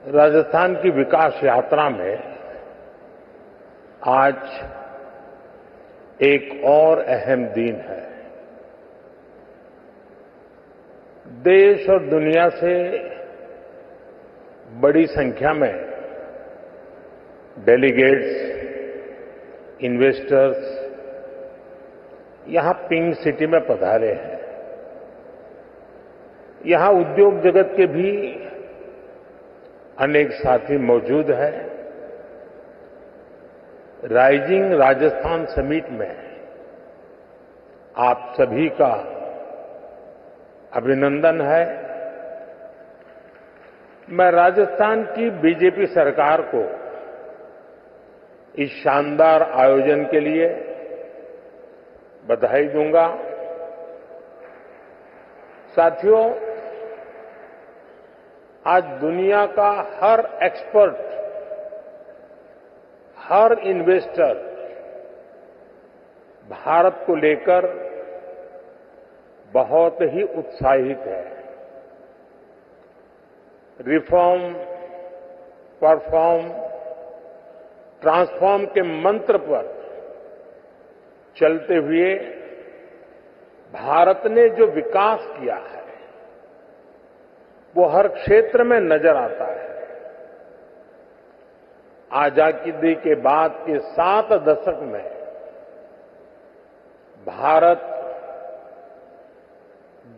राजस्थान की विकास यात्रा में आज एक और अहम दिन है। देश और दुनिया से बड़ी संख्या में डेलीगेट्स, इन्वेस्टर्स यहां पिंक सिटी में पधारे हैं। यहां उद्योग जगत के भी अनेक साथी मौजूद हैं। राइजिंग राजस्थान समिट में आप सभी का अभिनंदन है। मैं राजस्थान की बीजेपी सरकार को इस शानदार आयोजन के लिए बधाई दूंगा। साथियों, आज दुनिया का हर एक्सपर्ट, हर इन्वेस्टर भारत को लेकर बहुत ही उत्साहित है। रिफॉर्म, परफॉर्म, ट्रांसफॉर्म के मंत्र पर चलते हुए भारत ने जो विकास किया है वो हर क्षेत्र में नजर आता है। आजादी के बाद के 7 दशक में भारत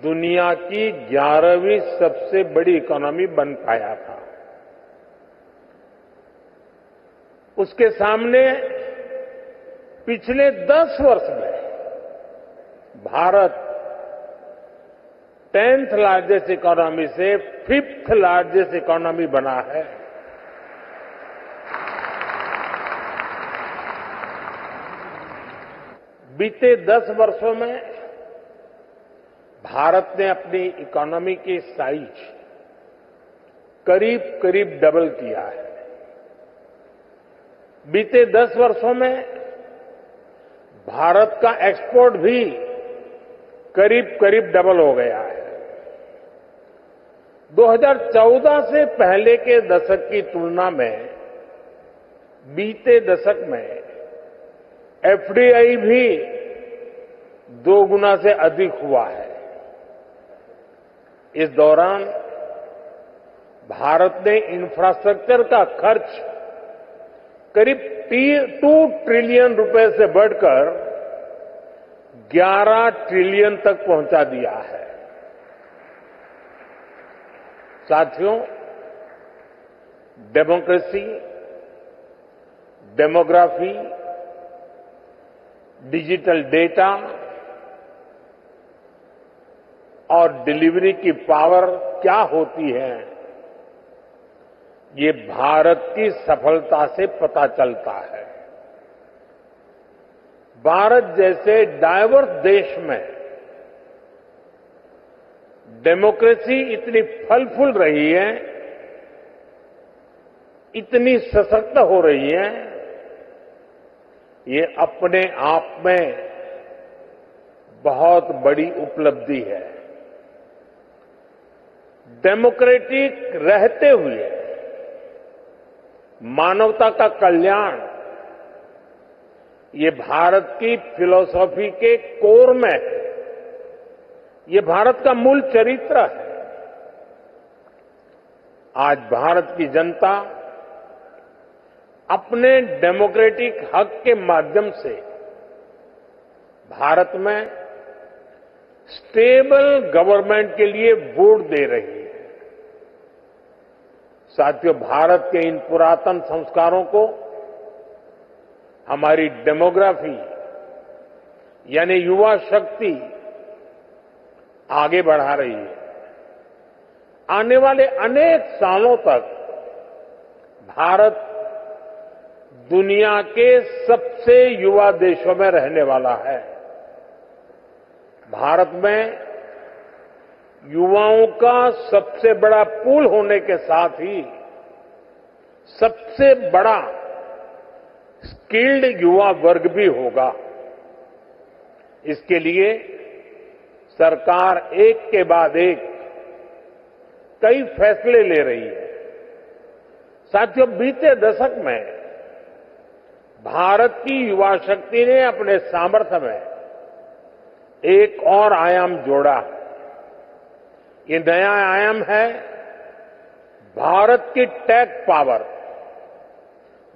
दुनिया की 11वीं सबसे बड़ी इकोनॉमी बन पाया था। उसके सामने पिछले 10 वर्ष में भारत 10th लार्जेस्ट इकोनॉमी से 5th लार्जेस्ट इकोनॉमी बना है। बीते 10 वर्षों में भारत ने अपनी इकोनॉमी की साइज करीब करीब डबल किया है। बीते 10 वर्षों में भारत का एक्सपोर्ट भी करीब करीब डबल हो गया है। 2014 से पहले के दशक की तुलना में बीते दशक में एफडीआई भी 2 गुना से अधिक हुआ है। इस दौरान भारत ने इंफ्रास्ट्रक्चर का खर्च करीब 2 ट्रिलियन रुपए से बढ़कर 11 ट्रिलियन तक पहुंचा दिया है। साथियों, डेमोक्रेसी, डेमोग्राफी, डिजिटल डेटा और डिलीवरी की पावर क्या होती है, ये भारत की सफलता से पता चलता है। भारत जैसे डाइवर्स देश में डेमोक्रेसी इतनी फल फूल रही है, इतनी सशक्त हो रही है, ये अपने आप में बहुत बड़ी उपलब्धि है। डेमोक्रेटिक रहते हुए मानवता का कल्याण, ये भारत की फिलॉसफी के कोर में है। ये भारत का मूल चरित्र है। आज भारत की जनता अपने डेमोक्रेटिक हक के माध्यम से भारत में स्टेबल गवर्नमेंट के लिए वोट दे रही है। साथियों, भारत के इन पुरातन संस्कारों को हमारी डेमोग्राफी यानी युवा शक्ति आगे बढ़ा रही है। आने वाले अनेक सालों तक भारत दुनिया के सबसे युवा देशों में रहने वाला है। भारत में युवाओं का सबसे बड़ा पूल होने के साथ ही सबसे बड़ा स्किल्ड युवा वर्ग भी होगा। इसके लिए सरकार एक के बाद एक कई फैसले ले रही है। साथियों, बीते दशक में भारत की युवा शक्ति ने अपने सामर्थ्य में एक और आयाम जोड़ा। ये नया आयाम है भारत की टेक पावर,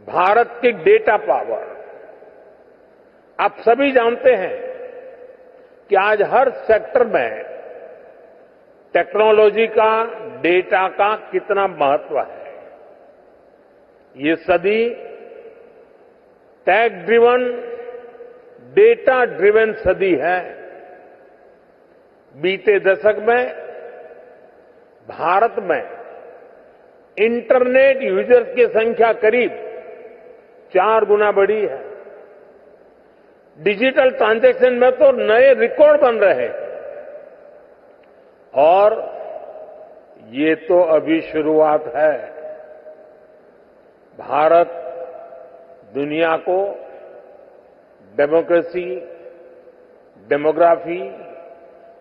भारत की डेटा पावर। आप सभी जानते हैं कि आज हर सेक्टर में टेक्नोलॉजी का, डेटा का कितना महत्व है। ये सदी टेक ड्रिवन, डेटा ड्रिवन सदी है। बीते दशक में भारत में इंटरनेट यूजर्स की संख्या करीब 4 गुना बढ़ी है। डिजिटल ट्रांजैक्शन में तो नए रिकॉर्ड बन रहे हैं। और ये तो अभी शुरुआत है। भारत दुनिया को डेमोक्रेसी, डेमोग्राफी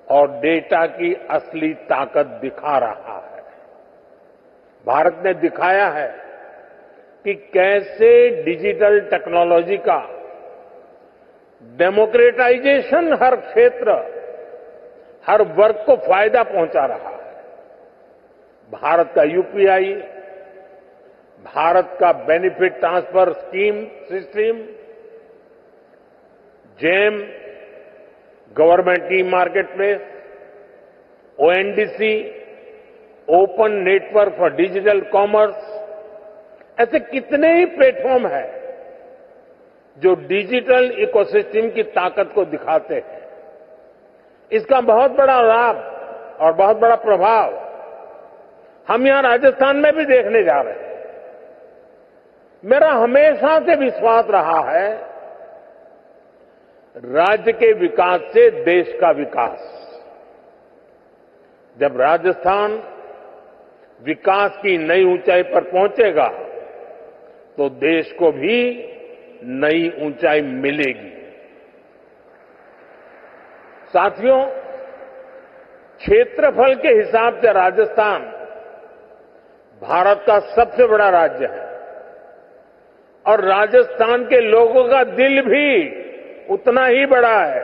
और डेटा की असली ताकत दिखा रहा है। भारत ने दिखाया है कि कैसे डिजिटल टेक्नोलॉजी का डेमोक्रेटाइजेशन हर क्षेत्र, हर वर्ग को फायदा पहुंचा रहा है। भारत का यूपीआई, भारत का benefit transfer scheme system, GeM, government e market place, ONDC, open network for digital commerce, ऐसे कितने ही प्लेटफॉर्म हैं जो डिजिटल इकोसिस्टम की ताकत को दिखाते हैं। इसका बहुत बड़ा लाभ और बहुत बड़ा प्रभाव हम यहां राजस्थान में भी देखने जा रहे हैं। मेरा हमेशा से विश्वास रहा है, राज्य के विकास से देश का विकास। जब राजस्थान विकास की नई ऊंचाई पर पहुंचेगा तो देश को भी नई ऊंचाई मिलेगी। साथियों, क्षेत्रफल के हिसाब से राजस्थान भारत का सबसे बड़ा राज्य है और राजस्थान के लोगों का दिल भी उतना ही बड़ा है।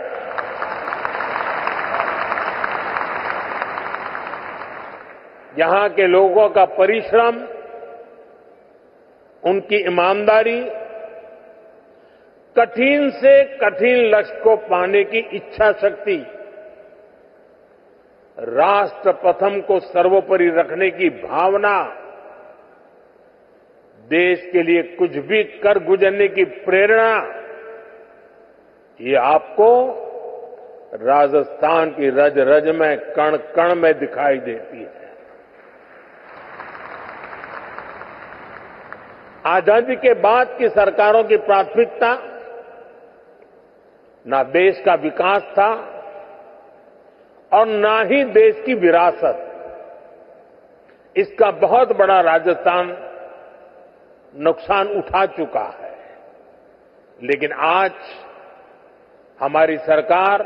यहां के लोगों का परिश्रम, उनकी ईमानदारी, कठिन से कठिन लक्ष्य को पाने की इच्छा शक्ति, राष्ट्र प्रथम को सर्वोपरि रखने की भावना, देश के लिए कुछ भी कर गुजरने की प्रेरणा, ये आपको राजस्थान की रज रज में, कण कण में दिखाई देती है। आजादी के बाद की सरकारों की प्राथमिकता ना देश का विकास था और ना ही देश की विरासत। इसका बहुत बड़ा राजस्थान नुकसान उठा चुका है। लेकिन आज हमारी सरकार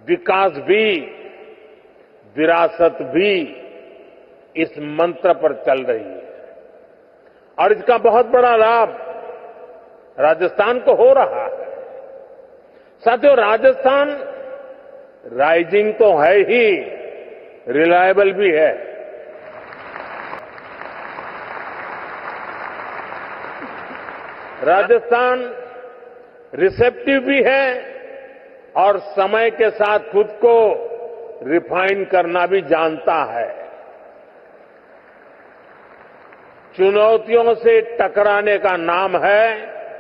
विकास भी, विरासत भी, इस मंत्र पर चल रही है और इसका बहुत बड़ा लाभ राजस्थान को हो रहा है। साथियों, राजस्थान राइजिंग तो है ही, रिलायबल भी है। राजस्थान रिसेप्टिव भी है और समय के साथ खुद को रिफाइन करना भी जानता है। चुनौतियों से टकराने का नाम है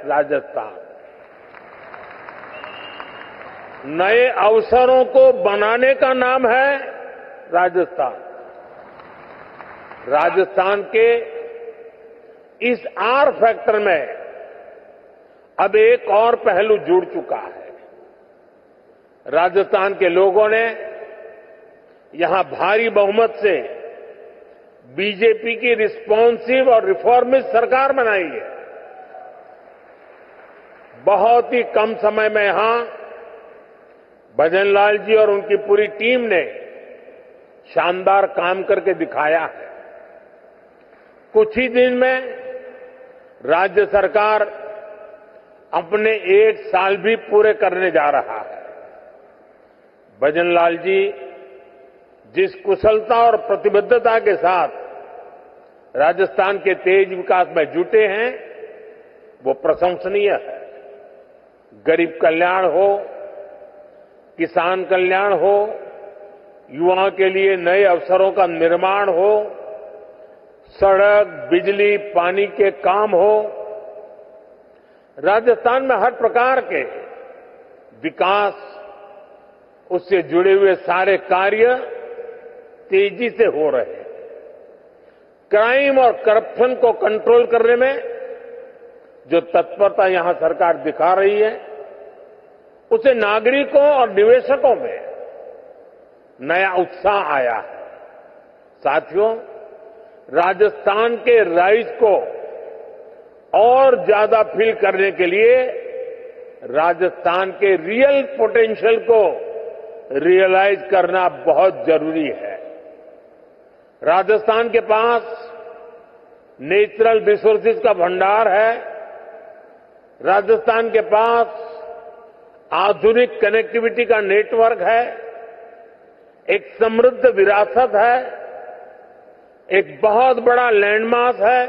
राजस्थान। नए अवसरों को बनाने का नाम है राजस्थान। राजस्थान के इस आर फैक्टर में अब एक और पहलू जुड़ चुका है। राजस्थान के लोगों ने यहां भारी बहुमत से बीजेपी की रिस्पॉन्सिव और रिफॉर्मिस्ट सरकार बनाई है। बहुत ही कम समय में यहां भजनलाल जी और उनकी पूरी टीम ने शानदार काम करके दिखाया है। कुछ ही दिन में राज्य सरकार अपने 1 साल भी पूरे करने जा रहा है। भजनलाल जी जिस कुशलता और प्रतिबद्धता के साथ राजस्थान के तेज विकास में जुटे हैं, वो प्रशंसनीय है। गरीब कल्याण हो, किसान कल्याण हो, युवाओं के लिए नए अवसरों का निर्माण हो, सड़क, बिजली, पानी के काम हो, राजस्थान में हर प्रकार के विकास, उससे जुड़े हुए सारे कार्य तेजी से हो रहे हैं। क्राइम और करप्शन को कंट्रोल करने में जो तत्परता यहां सरकार दिखा रही है, उसे नागरिकों और निवेशकों में नया उत्साह आया है। साथियों, राजस्थान के राइज को और ज्यादा फील करने के लिए राजस्थान के रियल पोटेंशियल को रियलाइज करना बहुत जरूरी है। राजस्थान के पास नेचुरल रिसोर्सेज का भंडार है। राजस्थान के पास आधुनिक कनेक्टिविटी का नेटवर्क है, एक समृद्ध विरासत है, एक बहुत बड़ा लैंडमास है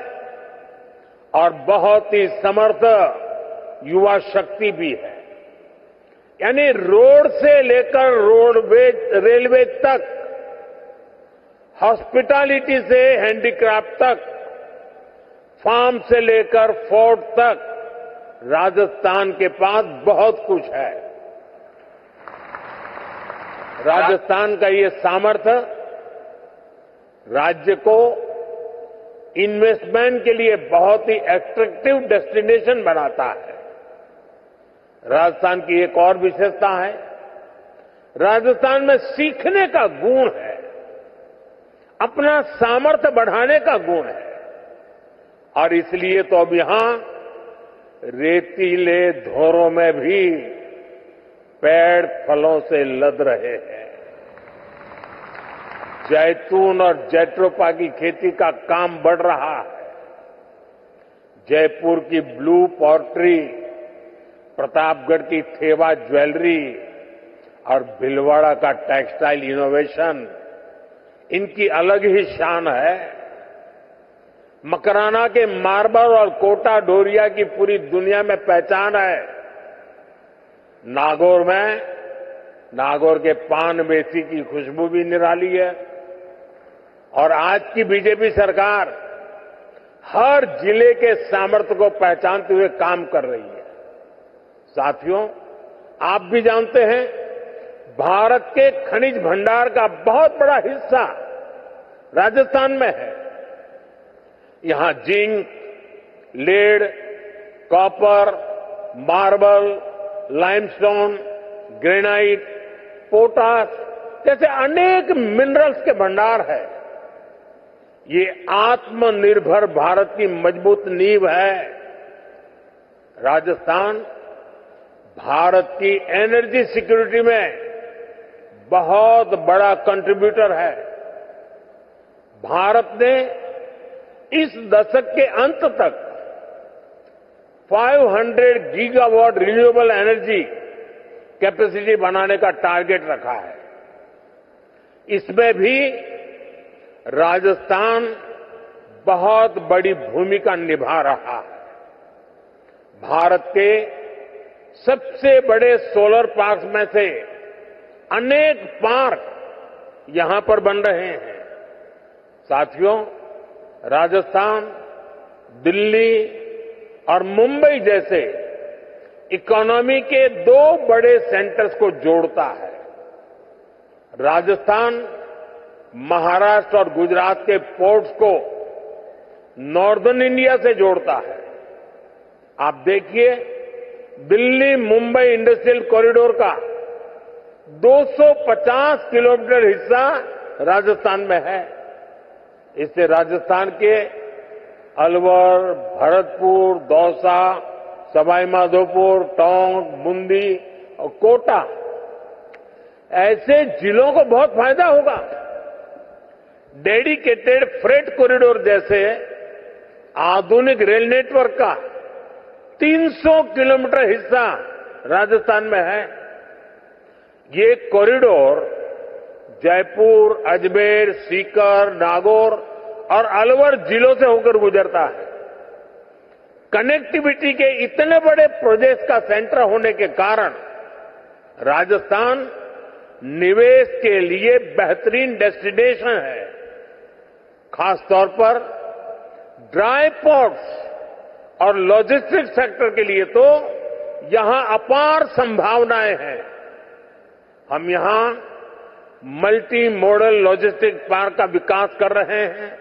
और बहुत ही समर्थ युवा शक्ति भी है। यानी रोड से लेकर रेलवे तक, हॉस्पिटैलिटी से हैंडीक्राफ्ट तक, फार्म से लेकर फोर्ट तक राजस्थान के पास बहुत कुछ है। राजस्थान का ये सामर्थ्य राज्य को इन्वेस्टमेंट के लिए बहुत ही एट्रैक्टिव डेस्टिनेशन बनाता है। राजस्थान की एक और विशेषता है, राजस्थान में सीखने का गुण है, अपना सामर्थ्य बढ़ाने का गुण है और इसलिए तो अब यहां रेतीले धोरों में भी पेड़ फलों से लद रहे हैं। जैतून और जैट्रोपा की खेती का काम बढ़ रहा है। जयपुर की ब्लू पॉटरी, प्रतापगढ़ की थेवा ज्वेलरी और भीलवाड़ा का टेक्सटाइल इनोवेशन, इनकी अलग ही शान है। मकराना के मार्बल और कोटा डोरिया की पूरी दुनिया में पहचान है। नागौर के पान मेथी की खुशबू भी निराली है और आज की बीजेपी सरकार हर जिले के सामर्थ्य को पहचानते हुए काम कर रही है। साथियों, आप भी जानते हैं, भारत के खनिज भंडार का बहुत बड़ा हिस्सा राजस्थान में है। यहां zinc, lead, copper, marble, limestone, granite, potash जैसे अनेक मिनरल्स के भंडार है। ये आत्मनिर्भर भारत की मजबूत नींव है। राजस्थान भारत की एनर्जी सिक्योरिटी में बहुत बड़ा कंट्रीब्यूटर है। भारत ने इस दशक के अंत तक 500 गीगावाट रिन्यूएबल एनर्जी कैपेसिटी बनाने का टारगेट रखा है। इसमें भी राजस्थान बहुत बड़ी भूमिका निभा रहा है। भारत के सबसे बड़े सोलर पार्क में से अनेक पार्क यहां पर बन रहे हैं। साथियों, राजस्थान दिल्ली और मुंबई जैसे इकोनॉमी के 2 बड़े सेंटर्स को जोड़ता है। राजस्थान महाराष्ट्र और गुजरात के पोर्ट्स को नॉर्दर्न इंडिया से जोड़ता है। आप देखिए, दिल्ली मुंबई इंडस्ट्रियल कॉरिडोर का 250 किलोमीटर हिस्सा राजस्थान में है। इससे राजस्थान के अलवर, भरतपुर, दौसा, सवाई माधोपुर, टोंक, बूंदी और कोटा ऐसे जिलों को बहुत फायदा होगा। डेडिकेटेड फ्रेट कॉरिडोर जैसे आधुनिक रेल नेटवर्क का 300 किलोमीटर हिस्सा राजस्थान में है। ये कॉरिडोर जयपुर, अजमेर, सीकर, नागौर और अलवर जिलों से होकर गुजरता है। कनेक्टिविटी के इतने बड़े प्रोजेक्ट का सेंटर होने के कारण राजस्थान निवेश के लिए बेहतरीन डेस्टिनेशन है। खासतौर पर ड्राई पोर्ट्स और लॉजिस्टिक्स सेक्टर के लिए तो यहां अपार संभावनाएं हैं। हम यहां मल्टी मॉडल लॉजिस्टिक्स पार्क का विकास कर रहे हैं।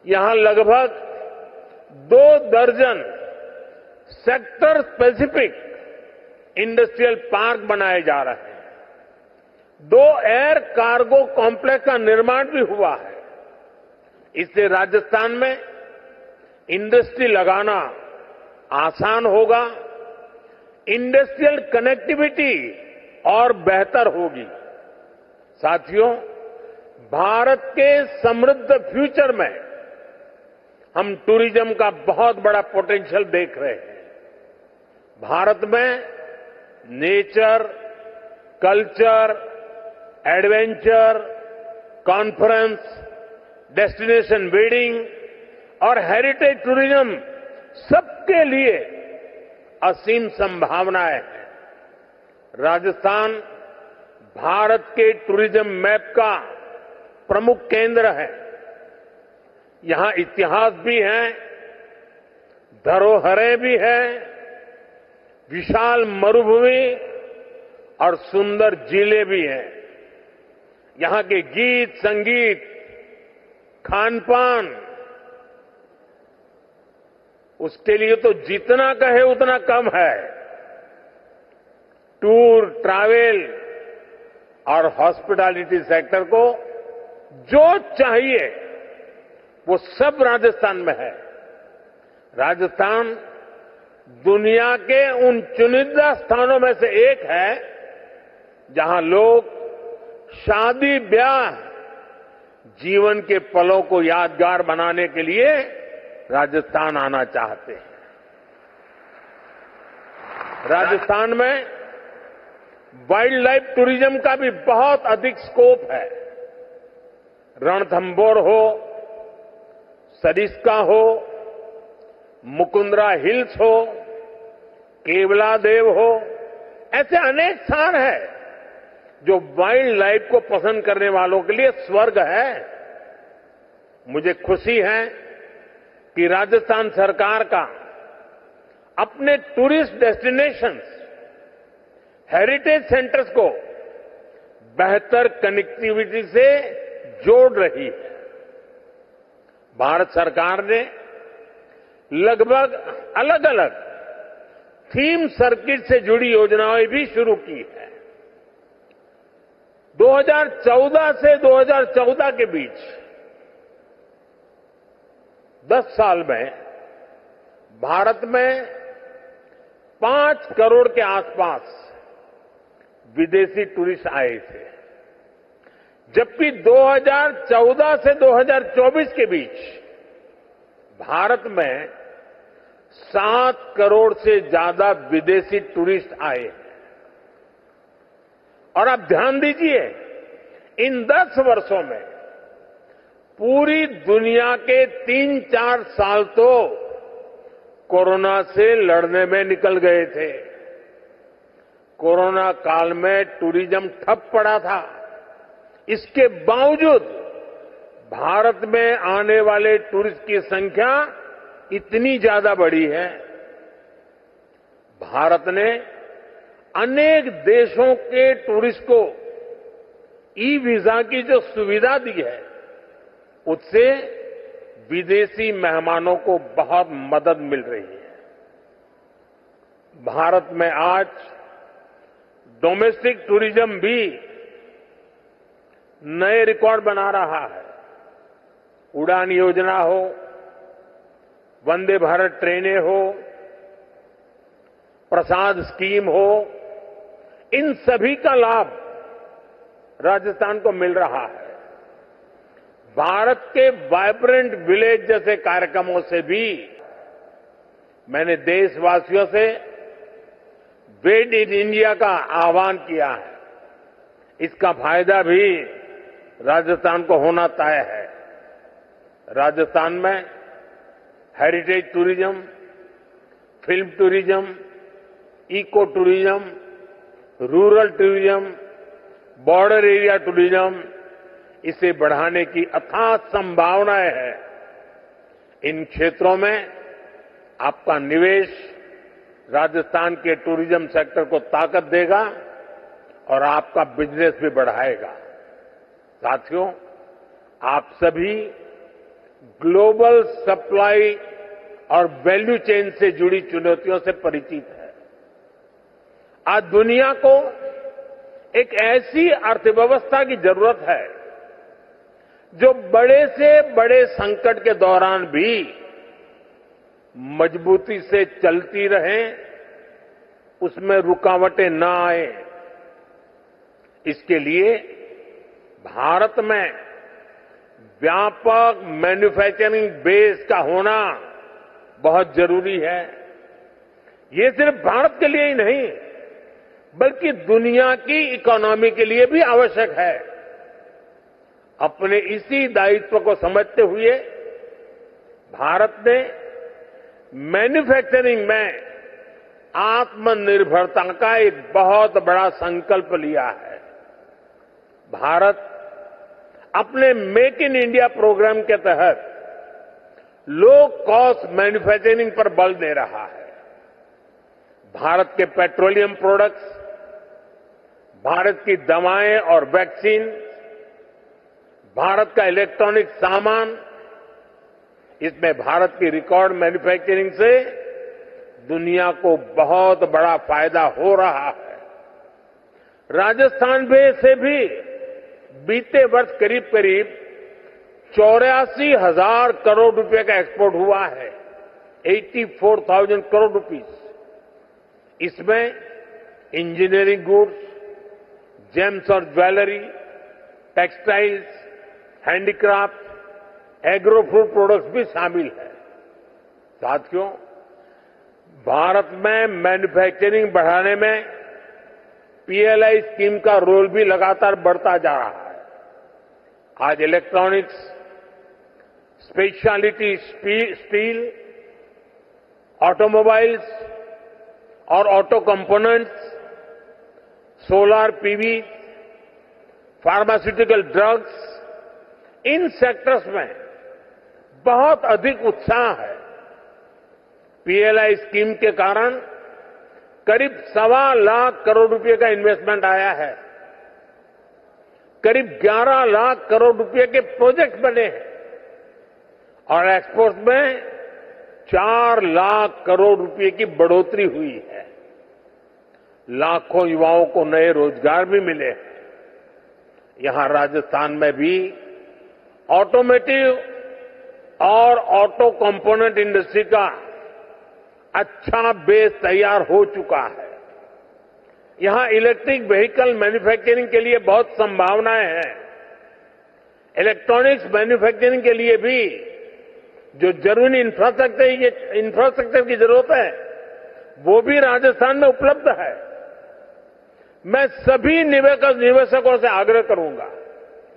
यहां लगभग 2 दर्जन सेक्टर स्पेसिफिक इंडस्ट्रियल पार्क बनाए जा रहे हैं। 2 एयर कार्गो कॉम्प्लेक्स का निर्माण भी हुआ है। इससे राजस्थान में इंडस्ट्री लगाना आसान होगा, इंडस्ट्रियल कनेक्टिविटी और बेहतर होगी। साथियों, भारत के समृद्ध फ्यूचर में हम टूरिज्म का बहुत बड़ा पोटेंशियल देख रहे हैं। भारत में nature, culture, adventure, conference, destination wedding और हेरिटेज टूरिज्म सबके लिए असीम संभावनाएं हैं। राजस्थान भारत के टूरिज्म मैप का प्रमुख केंद्र है। यहां इतिहास भी है, धरोहरें भी है, विशाल मरुभूमि और सुंदर जिले भी हैं। यहां के गीत, संगीत, खान-पान, उसके लिए तो जितना कहे उतना कम है। टूर, ट्रैवल और हॉस्पिटैलिटी सेक्टर को जो चाहिए वो सब राजस्थान में है। राजस्थान दुनिया के उन चुनिंदा स्थानों में से एक है जहां लोग शादी ब्याह, जीवन के पलों को यादगार बनाने के लिए राजस्थान आना चाहते हैं। राजस्थान में वाइल्ड लाइफ टूरिज्म का भी बहुत अधिक स्कोप है। रणथंभौर हो, सरिस्का हो, मुकुंदरा हिल्स हो, केवलादेव हो, ऐसे अनेक स्थान हैं जो वाइल्ड लाइफ को पसंद करने वालों के लिए स्वर्ग है। मुझे खुशी है कि राजस्थान सरकार का अपने टूरिस्ट डेस्टिनेशंस, हेरिटेज सेंटर्स को बेहतर कनेक्टिविटी से जोड़ रही है। भारत सरकार ने लगभग अलग अलग थीम सर्किट से जुड़ी योजनाएं भी शुरू की है। 2014 से 2014 के बीच 10 साल में भारत में 5 करोड़ के आसपास विदेशी टूरिस्ट आए थे, जबकि 2014 से 2024 के बीच भारत में 7 करोड़ से ज्यादा विदेशी टूरिस्ट आए हैं। और आप ध्यान दीजिए, इन 10 वर्षों में पूरी दुनिया के 3-4 साल तो कोरोना से लड़ने में निकल गए थे। कोरोना काल में टूरिज्म ठप पड़ा था। इसके बावजूद भारत में आने वाले टूरिस्ट की संख्या इतनी ज्यादा बढ़ी है। भारत ने अनेक देशों के टूरिस्ट को ई वीजा की जो सुविधा दी है, उससे विदेशी मेहमानों को बहुत मदद मिल रही है। भारत में आज डोमेस्टिक टूरिज्म भी नए रिकॉर्ड बना रहा है। उड़ान योजना हो, वंदे भारत ट्रेनें हो, प्रसाद स्कीम हो, इन सभी का लाभ राजस्थान को मिल रहा है। भारत के वाइब्रेंट विलेज जैसे कार्यक्रमों से भी मैंने देशवासियों से मेड इन इंडिया का आह्वान किया है। इसका फायदा भी राजस्थान को होना तय है। राजस्थान में heritage tourism, film tourism, eco tourism, rural tourism, border area tourism, इसे बढ़ाने की अथाह संभावनाएं हैं। इन क्षेत्रों में आपका निवेश राजस्थान के टूरिज्म सेक्टर को ताकत देगा और आपका बिजनेस भी बढ़ाएगा। साथियों, आप सभी ग्लोबल सप्लाई और वैल्यू चेन से जुड़ी चुनौतियों से परिचित हैं। आज दुनिया को एक ऐसी अर्थव्यवस्था की जरूरत है जो बड़े से बड़े संकट के दौरान भी मजबूती से चलती रहे, उसमें रुकावटें न आए। इसके लिए भारत में व्यापक मैन्युफैक्चरिंग बेस का होना बहुत जरूरी है। ये सिर्फ भारत के लिए ही नहीं, बल्कि दुनिया की इकोनॉमी के लिए भी आवश्यक है। अपने इसी दायित्व को समझते हुए भारत ने मैन्युफैक्चरिंग में आत्मनिर्भरता का एक बहुत बड़ा संकल्प लिया है। भारत अपने मेक इन इंडिया प्रोग्राम के तहत लो कॉस्ट मैन्युफैक्चरिंग पर बल दे रहा है। भारत के पेट्रोलियम प्रोडक्ट्स, भारत की दवाएं और वैक्सीन, भारत का इलेक्ट्रॉनिक सामान, इसमें भारत की रिकॉर्ड मैन्युफैक्चरिंग से दुनिया को बहुत बड़ा फायदा हो रहा है। राजस्थान से भी बीते वर्ष करीब करीब 84,000 करोड़ रुपए का एक्सपोर्ट हुआ है। 84,000 करोड़ रुपीस। इसमें इंजीनियरिंग गुड्स, जेम्स और jewellery, textiles, handicraft, agro food products भी शामिल है। साथियों, भारत में मैन्युफैक्चरिंग बढ़ाने में पीएलआई स्कीम का रोल भी लगातार बढ़ता जा रहा है। आज इलेक्ट्रॉनिक्स, स्पेशलिटी स्टील, ऑटोमोबाइल्स और auto components, solar PV, pharmaceutical drugs, इन सेक्टर्स में बहुत अधिक उत्साह है। पीएलआई स्कीम के कारण करीब 1.25 लाख करोड़ रुपए का इन्वेस्टमेंट आया है। करीब 11 लाख करोड़ रुपए के प्रोजेक्ट बने हैं और एक्सपोर्ट में 4 लाख करोड़ रुपए की बढ़ोतरी हुई है। लाखों युवाओं को नए रोजगार भी मिले हैं। यहां राजस्थान में भी ऑटोमोटिव और ऑटो कंपोनेंट इंडस्ट्री का अच्छा बेस तैयार हो चुका है। यहां इलेक्ट्रिक व्हीकल मैन्युफैक्चरिंग के लिए बहुत संभावनाएं हैं। इलेक्ट्रॉनिक्स मैन्युफैक्चरिंग के लिए भी जो जरूरी इंफ्रास्ट्रक्चर की जरूरत है, वो भी राजस्थान में उपलब्ध है। मैं सभी निवेशकों से आग्रह करूंगा,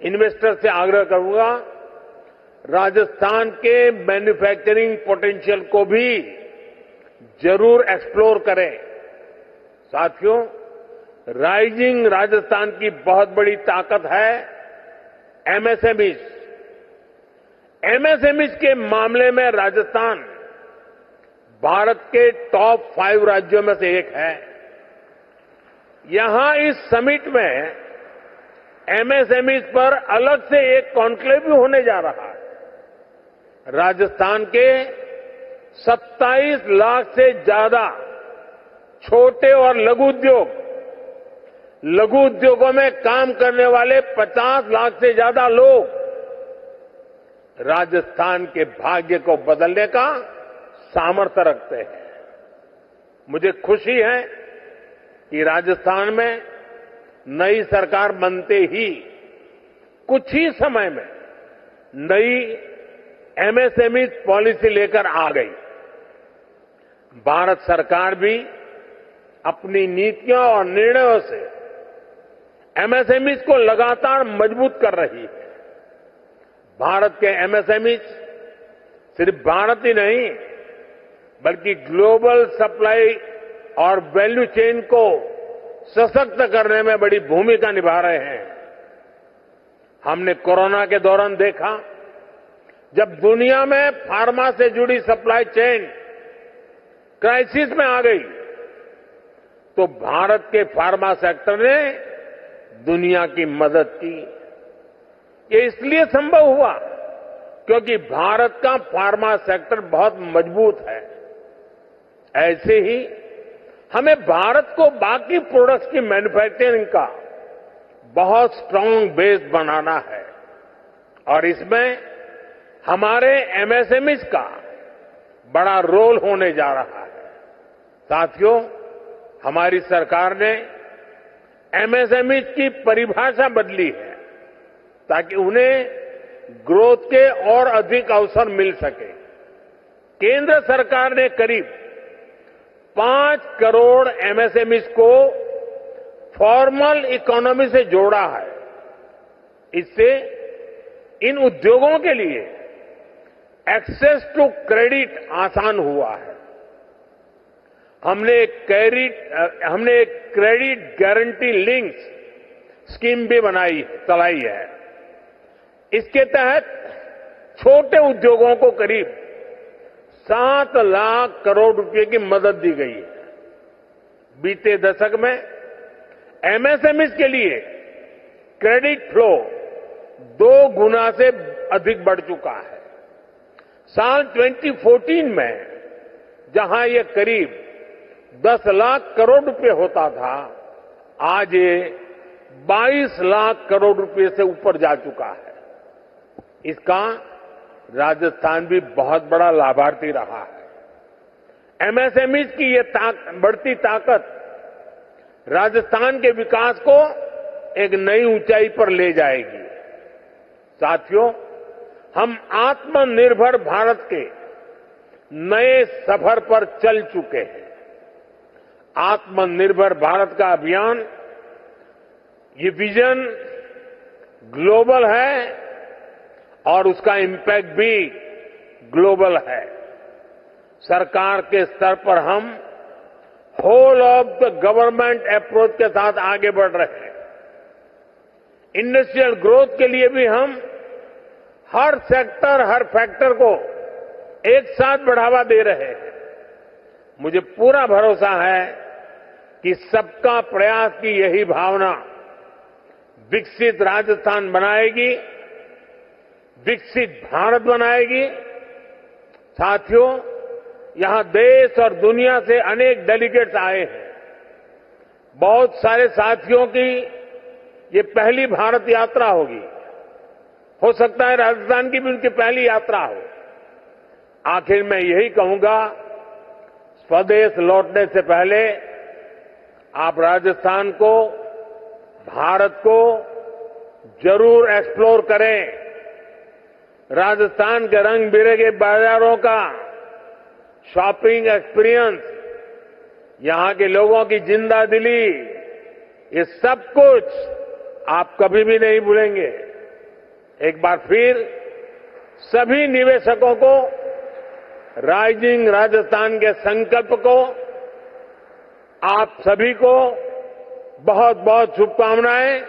इन्वेस्टर से आग्रह करूंगा, राजस्थान के मैन्युफैक्चरिंग पोटेंशियल को भी जरूर एक्सप्लोर करें। साथियों, राइजिंग राजस्थान की बहुत बड़ी ताकत है एमएसएमईज। एमएसएमईज के मामले में राजस्थान भारत के टॉप 5 राज्यों में से एक है। यहां इस समिट में एमएसएमईज पर अलग से एक कॉन्क्लेव भी होने जा रहा है। राजस्थान के 27 लाख से ज्यादा छोटे और लघु उद्योगों में काम करने वाले 50 लाख से ज्यादा लोग राजस्थान के भाग्य को बदलने का सामर्थ्य रखते हैं। मुझे खुशी है कि राजस्थान में नई सरकार बनते ही कुछ ही समय में नई एमएसएमई पॉलिसी लेकर आ गई। भारत सरकार भी अपनी नीतियों और निर्णयों से एमएसएमई को लगातार मजबूत कर रही है। भारत के एमएसएमई सिर्फ भारत ही नहीं बल्कि ग्लोबल सप्लाई और वैल्यू चेन को सशक्त करने में बड़ी भूमिका निभा रहे हैं। हमने कोरोना के दौरान देखा, जब दुनिया में फार्मा से जुड़ी सप्लाई चेन क्राइसिस में आ गई, तो भारत के फार्मा सेक्टर ने दुनिया की मदद की। ये इसलिए संभव हुआ क्योंकि भारत का फार्मा सेक्टर बहुत मजबूत है। ऐसे ही हमें भारत को बाकी प्रोडक्ट्स की मैन्युफैक्चरिंग का बहुत स्ट्रांग बेस बनाना है और इसमें हमारे एमएसएमईज का बड़ा रोल होने जा रहा है। साथियों, हमारी सरकार ने एमएसएमईज की परिभाषा बदली है ताकि उन्हें ग्रोथ के और अधिक अवसर मिल सके। केंद्र सरकार ने करीब 5 करोड़ एमएसएमईज को फॉर्मल इकोनॉमी से जोड़ा है। इससे इन उद्योगों के लिए एक्सेस टू क्रेडिट आसान हुआ है। हमने एक क्रेडिट गारंटी लिंक्स स्कीम भी चलाई है। इसके तहत छोटे उद्योगों को करीब 7 लाख करोड़ रुपए की मदद दी गई है। बीते दशक में एमएसएमईज के लिए क्रेडिट फ्लो 2 गुना से अधिक बढ़ चुका है। साल 2014 में जहां ये करीब 10 लाख करोड़ रुपए होता था, आज ये 22 लाख करोड़ रुपए से ऊपर जा चुका है। इसका राजस्थान भी बहुत बड़ा लाभार्थी रहा है। एमएसएमईज की ये बढ़ती ताकत राजस्थान के विकास को एक नई ऊंचाई पर ले जाएगी। साथियों, हम आत्मनिर्भर भारत के नए सफर पर चल चुके हैं। आत्मनिर्भर भारत का अभियान, ये विजन ग्लोबल है और उसका इम्पैक्ट भी ग्लोबल है। सरकार के स्तर पर हम whole of the government approach के साथ आगे बढ़ रहे हैं। इंडस्ट्रियल ग्रोथ के लिए भी हम हर सेक्टर, हर फैक्टर को एक साथ बढ़ावा दे रहे हैं। मुझे पूरा भरोसा है कि सबका प्रयास की यही भावना विकसित राजस्थान बनाएगी, विकसित भारत बनाएगी। साथियों, यहां देश और दुनिया से अनेक डेलीगेट्स आए हैं। बहुत सारे साथियों की ये पहली भारत यात्रा होगी। हो सकता है राजस्थान की भी उनकी पहली यात्रा हो। आखिर मैं यही कहूंगा, स्वदेश लौटने से पहले आप राजस्थान को, भारत को जरूर एक्सप्लोर करें। राजस्थान के रंग बिरंगे बाजारों का शॉपिंग एक्सपीरियंस, यहां के लोगों की जिंदा दिली, ये सब कुछ आप कभी भी नहीं भूलेंगे। एक बार फिर सभी निवेशकों को राइजिंग राजस्थान के संकल्प को, आप सभी को बहुत बहुत शुभकामनाएं।